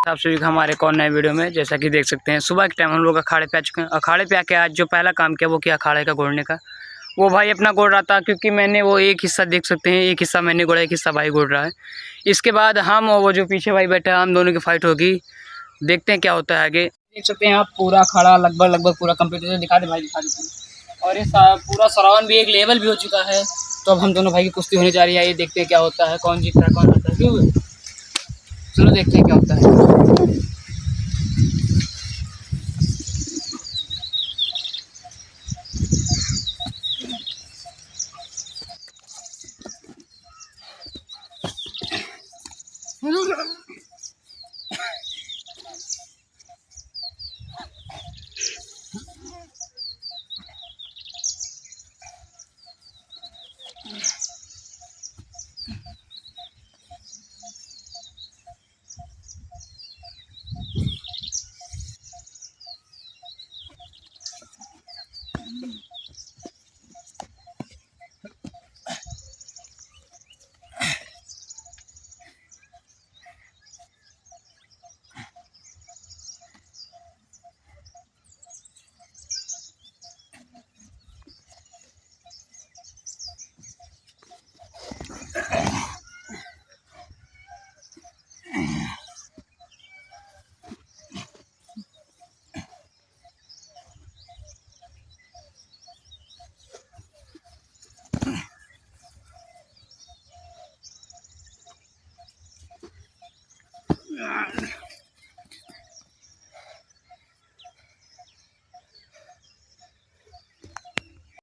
आप सभी का हमारे एक और नए वीडियो में। जैसा कि देख सकते हैं सुबह के टाइम हम लोग अखाड़े पे आ चुके हैं। अखाड़े पे आके आज जो पहला काम किया वो किया अखाड़े का गोड़ने का। वो भाई अपना गोड़ रहा था, क्योंकि मैंने वो एक हिस्सा देख सकते हैं, एक हिस्सा मैंने गोड़ा, एक हिस्सा भाई गोड़ रहा है। इसके बाद हम और वो जो पीछे भाई बैठा है, हम दोनों की फाइट होगी। देखते हैं क्या होता है आगे। देख सकते हैं आप पूरा अखाड़ा लगभग पूरा कंप्लीट है। दिखा दे भाई, दिखा दे। और ये पूरा सराउंड भी एक लेवल भी हो चुका है। तो अब हम दोनों भाई की कुश्ती होने जा रही है। ये देखते हैं क्या होता है, कौन जीतता है कौन हारता है। क्यों, चलो देखते हैं क्या होता है।